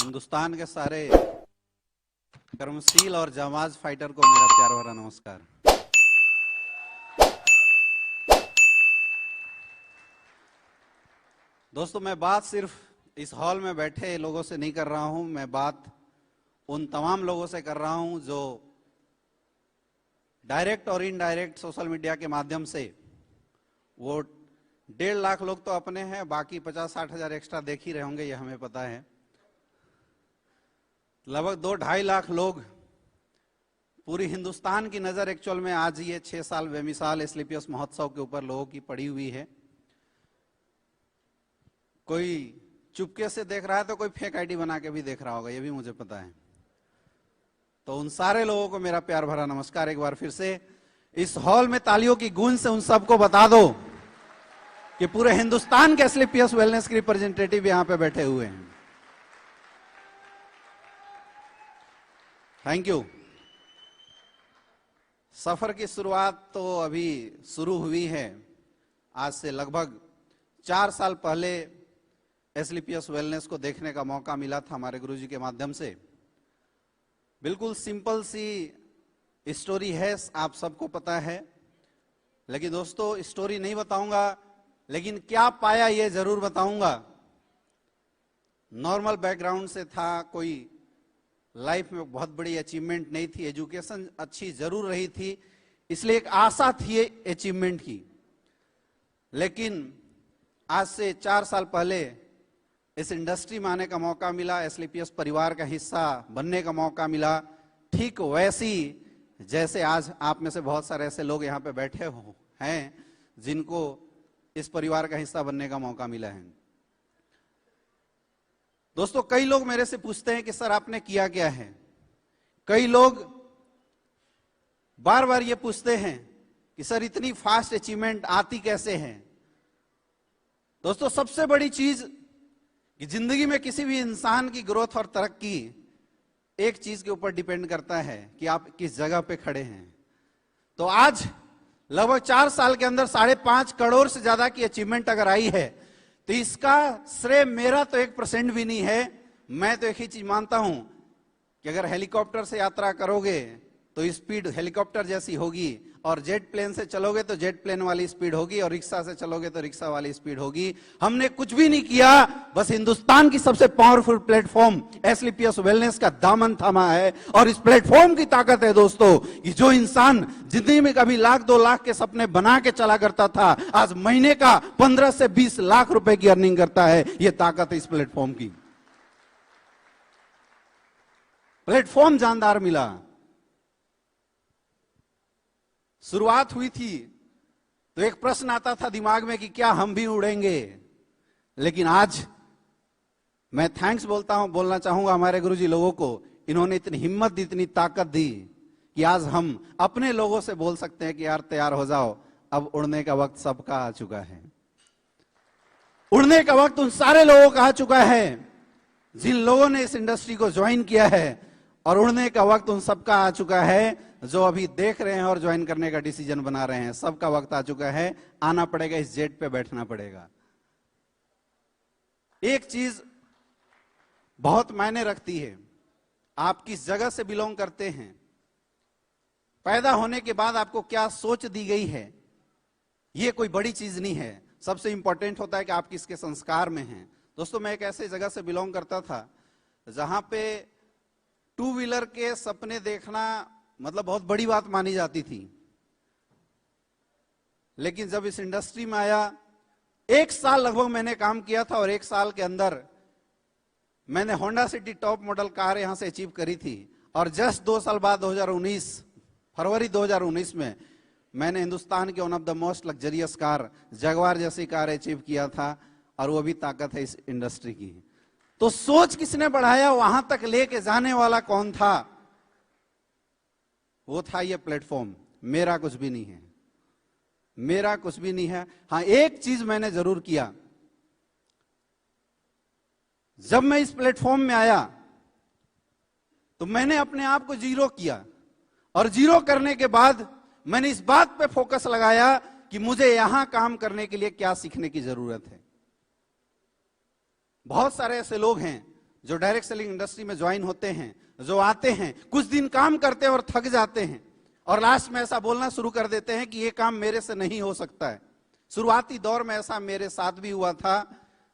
हिंदुस्तान के सारे कर्मशील और जांबाज फाइटर को मेरा प्यार भरा नमस्कार। दोस्तों, मैं बात सिर्फ इस हॉल में बैठे लोगों से नहीं कर रहा हूं, मैं बात उन तमाम लोगों से कर रहा हूं जो डायरेक्ट और इनडायरेक्ट सोशल मीडिया के माध्यम से, वो 1.5 लाख लोग तो अपने हैं, बाकी 50-60 हजार एक्स्ट्रा देख ही रहे होंगे, ये हमें पता है। लगभग 2-2.5 लाख लोग, पूरी हिंदुस्तान की नजर एक्चुअल में आज ये 6 साल बेमिसाल एसलीपीएस महोत्सव के ऊपर लोगों की पड़ी हुई है। कोई चुपके से देख रहा है तो कोई फेक आईडी बना के भी देख रहा होगा, ये भी मुझे पता है। तो उन सारे लोगों को मेरा प्यार भरा नमस्कार। एक बार फिर से इस हॉल में तालियों की गूंज से उन सबको बता दो कि पूरे हिंदुस्तान के एसलीपीएस वेलनेस के रिप्रेजेंटेटिव यहां पे बैठे हुए हैं। Thank you. सफर की शुरुआत तो अभी शुरू हुई है। आज से लगभग 4 साल पहले एसलीपीएस वेलनेस को देखने का मौका मिला था हमारे गुरुजी के माध्यम से। बिल्कुल सिंपल सी स्टोरी है, आप सबको पता है, लेकिन दोस्तों स्टोरी नहीं बताऊंगा, लेकिन क्या पाया ये जरूर बताऊंगा। नॉर्मल बैकग्राउंड से था, कोई लाइफ में बहुत बड़ी अचीवमेंट नहीं थी, एजुकेशन अच्छी जरूर रही थी, इसलिए एक आशा थी अचीवमेंट की। लेकिन आज से 4 साल पहले इस इंडस्ट्री में आने का मौका मिला, एसलीपीएस परिवार का हिस्सा बनने का मौका मिला। ठीक वैसी जैसे आज आप में से बहुत सारे ऐसे लोग यहाँ पे बैठे हैं जिनको इस परिवार का हिस्सा बनने का मौका मिला है। दोस्तों, कई लोग मेरे से पूछते हैं कि सर आपने किया क्या है। कई लोग बार बार ये पूछते हैं कि सर इतनी फास्ट अचीवमेंट आती कैसे है। दोस्तों, सबसे बड़ी चीज कि जिंदगी में किसी भी इंसान की ग्रोथ और तरक्की एक चीज के ऊपर डिपेंड करता है कि आप किस जगह पे खड़े हैं। तो आज लगभग 4 साल के अंदर 5.5 करोड़ से ज्यादा की अचीवमेंट अगर आई है, तो इसका श्रेय मेरा तो 1% भी नहीं है। मैं तो एक ही चीज मानता हूं कि अगर हेलीकॉप्टर से यात्रा करोगे तो स्पीड हेलीकॉप्टर जैसी होगी, और जेट प्लेन से चलोगे तो जेट प्लेन वाली स्पीड होगी, और रिक्शा से चलोगे तो रिक्शा वाली स्पीड होगी। हमने कुछ भी नहीं किया, बस हिंदुस्तान की सबसे पावरफुल प्लेटफॉर्म एसलीपीएस वेलनेस का दामन थामा है। और इस प्लेटफॉर्म की ताकत है दोस्तों कि जो इंसान जिंदगी में कभी 1-2 लाख के सपने बना के चला करता था, आज महीने का 15 से 20 लाख रुपए की अर्निंग करता है। यह ताकत है इस प्लेटफॉर्म की। प्लेटफॉर्म जानदार मिला। शुरुआत हुई थी तो एक प्रश्न आता था दिमाग में कि क्या हम भी उड़ेंगे। लेकिन आज मैं थैंक्स बोलना चाहूंगा हमारे गुरुजी लोगों को। इन्होंने इतनी हिम्मत दी, इतनी ताकत दी कि आज हम अपने लोगों से बोल सकते हैं कि यार तैयार हो जाओ, अब उड़ने का वक्त सबका आ चुका है। उड़ने का वक्त उन सारे लोगों का आ चुका है जिन लोगों ने इस इंडस्ट्री को ज्वाइन किया है, और उड़ने का वक्त उन सबका आ चुका है जो अभी देख रहे हैं और ज्वाइन करने का डिसीजन बना रहे हैं। सबका वक्त आ चुका है, आना पड़ेगा, इस जेट पे बैठना पड़ेगा। एक चीज बहुत मायने रखती है, आप किस जगह से बिलोंग करते हैं। पैदा होने के बाद आपको क्या सोच दी गई है, यह कोई बड़ी चीज नहीं है। सबसे इंपॉर्टेंट होता है कि आप किसके संस्कार में हैं। दोस्तों, मैं एक ऐसे जगह से बिलोंग करता था जहां पे 2 व्हीलर के सपने देखना मतलब बहुत बड़ी बात मानी जाती थी। लेकिन जब इस इंडस्ट्री में आया, 1 साल लगभग मैंने काम किया था, और 1 साल के अंदर मैंने Honda city top model car यहां से अचीव करी थी। और जस्ट 2 साल बाद 2019 फरवरी 2019 में मैंने हिंदुस्तान के one of the most luxurious car Jaguar जैसी कार अचीव किया था। और वो भी ताकत है इस इंडस्ट्री की। तो सोच किसने बढ़ाया, वहां तक लेके जाने वाला कौन था? वो था ये प्लेटफॉर्म। मेरा कुछ भी नहीं है, मेरा कुछ भी नहीं है। हां, एक चीज मैंने जरूर किया। जब मैं इस प्लेटफॉर्म में आया तो मैंने अपने आप को जीरो किया, और जीरो करने के बाद मैंने इस बात पे फोकस लगाया कि मुझे यहां काम करने के लिए क्या सीखने की जरूरत है। बहुत सारे ऐसे लोग हैं जो डायरेक्ट सेलिंग इंडस्ट्री में ज्वाइन होते हैं, जो आते हैं, कुछ दिन काम करते हैं और थक जाते हैं और लास्ट में ऐसा बोलना शुरू कर देते हैं कि ये काम मेरे से नहीं हो सकता है। शुरुआती दौर में ऐसा मेरे साथ भी हुआ था,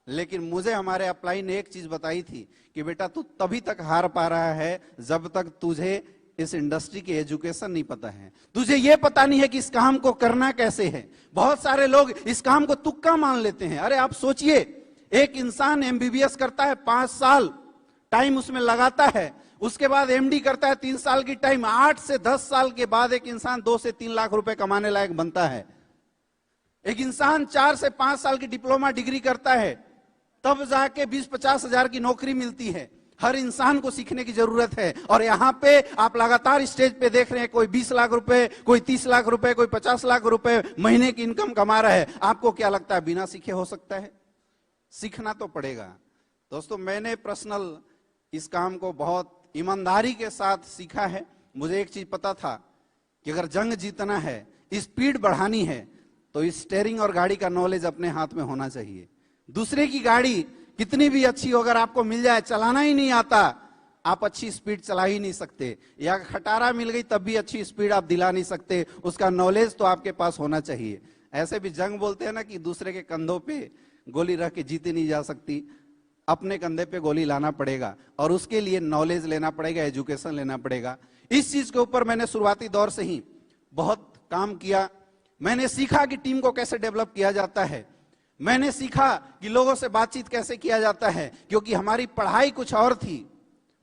लेकिन मुझे हमारे अपलाइन ने एक चीज बताई थी कि बेटा तू तभी तक हार पा रहा है जब तक तुझे इस इंडस्ट्री की एजुकेशन नहीं पता है, तुझे ये पता नहीं है कि इस काम को करना कैसे है। बहुत सारे लोग इस काम को तुक्का मान लेते हैं। अरे आप सोचिए, एक इंसान एमबीबीएस करता है 5 साल टाइम उसमें लगाता है, उसके बाद एमडी करता है 3 साल की टाइम, 8 से 10 साल के बाद एक इंसान 2 से 3 लाख रुपए कमाने लायक बनता है। एक इंसान 4 से 5 साल की डिप्लोमा डिग्री करता है, तब जाके 20-50 हजार की नौकरी मिलती है। हर इंसान को सीखने की जरूरत है। और यहां पे आप लगातार स्टेज पे देख रहे हैं, कोई 20 लाख रुपए, कोई 30 लाख रुपए, कोई 50 लाख रुपए महीने की इनकम कमा रहा है। आपको क्या लगता है बिना सीखे हो सकता है? सीखना तो पड़ेगा। दोस्तों, मैंने पर्सनल इस काम को बहुत ईमानदारी के साथ सीखा है। मुझे एक चीज पता था कि अगर जंग जीतना है, स्पीड बढ़ानी है, तो स्टीयरिंग और गाड़ी का नॉलेज अपने हाथ में होना चाहिए। दूसरे की गाड़ी कितनी भी अच्छी हो, अगर आपको मिल जाए, चलाना ही नहीं आता, आप अच्छी स्पीड चला ही नहीं सकते। या खटारा मिल गई तब भी अच्छी स्पीड आप दिला नहीं सकते। उसका नॉलेज तो आपके पास होना चाहिए। ऐसे भी जंग बोलते हैं ना कि दूसरे के कंधों पे गोली रख के जीती नहीं जा सकती, अपने कंधे पे गोली लाना पड़ेगा और उसके लिए नॉलेज लेना पड़ेगा, एजुकेशन लेना पड़ेगा। इस चीज के ऊपर मैंने शुरुआती दौर से ही बहुत काम किया। मैंने सीखा कि टीम को कैसे डेवलप किया जाता है, मैंने सीखा कि लोगों से बातचीत कैसे किया जाता है, क्योंकि हमारी पढ़ाई कुछ और थी।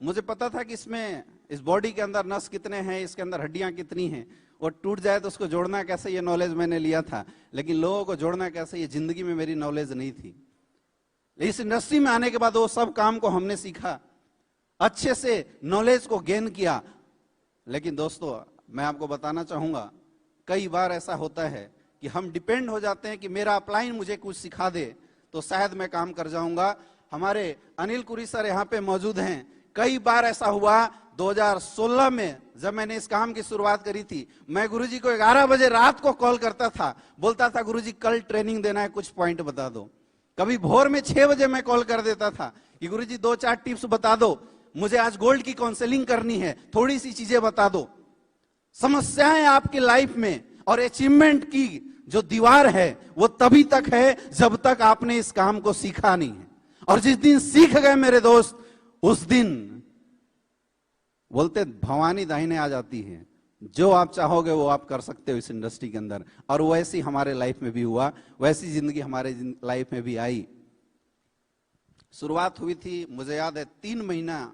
मुझे पता था कि इसमें इस बॉडी के अंदर नस कितने हैं, इसके अंदर हड्डियां कितनी हैं, और टूट जाए तो उसको जोड़ना कैसे, ये नॉलेज मैंने लिया था। लेकिन लोगों को जोड़ना कैसे, ये जिंदगी में मेरी नॉलेज नहीं थी। इस इंडस्ट्री में आने के बाद वो सब काम को हमने सीखा, अच्छे से नॉलेज को गेन किया। लेकिन दोस्तों, मैं आपको बताना चाहूंगा, कई बार ऐसा होता है कि हम डिपेंड हो जाते हैं कि मेरा अपलाइन मुझे कुछ सिखा दे तो शायद मैं काम कर जाऊंगा। हमारे अनिल कुरी सर यहाँ पे मौजूद हैं। कई बार ऐसा हुआ, 2016 में जब मैंने इस काम की शुरुआत करी थी, मैं गुरुजी को 11 बजे रात को कॉल करता था, बोलता था गुरुजी कल ट्रेनिंग देना है, कुछ पॉइंट बता दो। कभी भोर में 6 बजे मैं कॉल कर देता था कि गुरुजी 2-4 टिप्स बता दो, मुझे आज गोल्ड की काउंसलिंग करनी है, थोड़ी सी चीजें बता दो। समस्याएं आपकी लाइफ में और अचीवमेंट की जो दीवार है वो तभी तक है जब तक आपने इस काम को सीखा नहीं है। और जिस दिन सीख गए मेरे दोस्त, उस दिन बोलते भवानी दाहिने आ जाती है। जो आप चाहोगे वो आप कर सकते हो इस इंडस्ट्री के अंदर। और वैसी हमारे लाइफ में भी हुआ, वैसी जिंदगी हमारे लाइफ में भी आई। शुरुआत हुई थी, मुझे याद है 3 महीना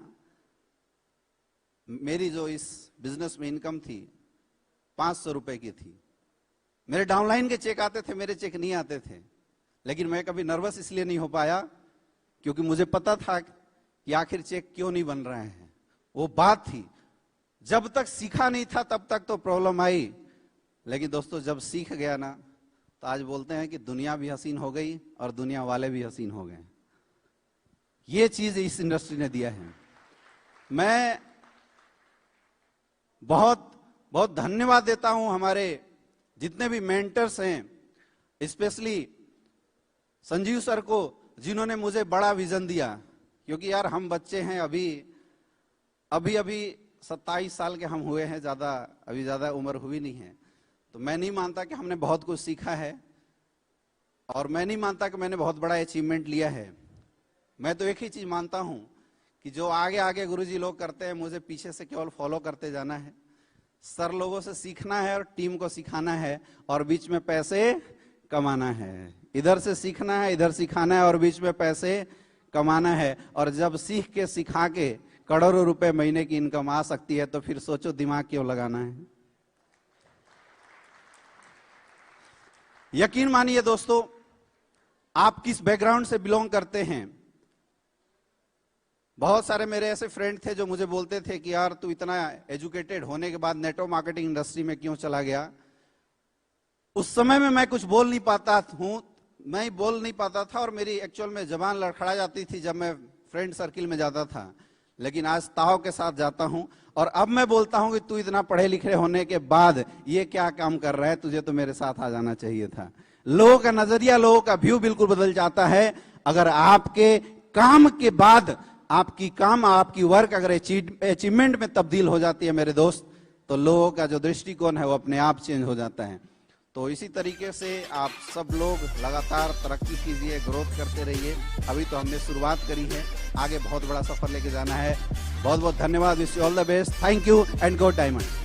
मेरी जो इस बिजनेस में इनकम थी 500 रुपए की थी। मेरे डाउनलाइन के चेक आते थे, मेरे चेक नहीं आते थे। लेकिन मैं कभी नर्वस इसलिए नहीं हो पाया क्योंकि मुझे पता था कि आखिर चेक क्यों नहीं बन रहे हैं। वो बात थी, जब तक सीखा नहीं था तब तक तो प्रॉब्लम आई। लेकिन दोस्तों, जब सीख गया ना, तो आज बोलते हैं कि दुनिया भी हसीन हो गई और दुनिया वाले भी हसीन हो गए। ये चीज इस इंडस्ट्री ने दिया है। मैं बहुत बहुत धन्यवाद देता हूं हमारे जितने भी मेंटर्स हैं, स्पेशली संजीव सर को, जिन्होंने मुझे बड़ा विजन दिया। क्योंकि यार हम बच्चे हैं, अभी 27 साल के हम हुए हैं, अभी ज्यादा उम्र हुई नहीं है। तो मैं नहीं मानता कि हमने बहुत कुछ सीखा है और मैं नहीं मानता कि मैंने बहुत बड़ा अचीवमेंट लिया है। मैं तो एक ही चीज मानता हूं कि जो आगे आगे गुरुजी लोग करते हैं, मुझे पीछे से केवल फॉलो करते जाना है। सर लोगों से सीखना है और टीम को सिखाना है और बीच में पैसे कमाना है। इधर से सीखना है, इधर सिखाना है और बीच में पैसे कमाना है। और जब सीख के सिखा के करोड़ों रुपए महीने की इनकम आ सकती है तो फिर सोचो दिमाग क्यों लगाना है। यकीन मानिए दोस्तों, आप किस बैकग्राउंड से बिलोंग करते हैं। बहुत सारे मेरे ऐसे फ्रेंड थे जो मुझे बोलते थे कि यार तू इतना एजुकेटेड होने के बाद नेटवर्क मार्केटिंग इंडस्ट्री में क्यों चला गया। उस समय में मैं कुछ बोल नहीं पाता था और मेरी एक्चुअल में जबान लड़खड़ा जाती थी जब मैं फ्रेंड सर्किल में जाता था। लेकिन आज ताव के साथ जाता हूं और अब मैं बोलता हूं कि तू इतना पढ़े लिखे होने के बाद ये क्या काम कर रहा है, तुझे तो मेरे साथ आ जाना चाहिए था। लोगों का नजरिया, लोगों का व्यू बिल्कुल बदल जाता है अगर आपके काम के बाद आपकी काम, आपकी वर्क अगर अचीवमेंट में तब्दील हो जाती है मेरे दोस्त, तो लोगों का जो दृष्टिकोण है वो अपने आप चेंज हो जाता है। तो इसी तरीके से आप सब लोग लगातार तरक्की कीजिए, ग्रोथ करते रहिए। अभी तो हमने शुरुआत करी है, आगे बहुत बड़ा सफर लेके जाना है। बहुत बहुत धन्यवाद। Wish you all the best. Thank you and go diamond.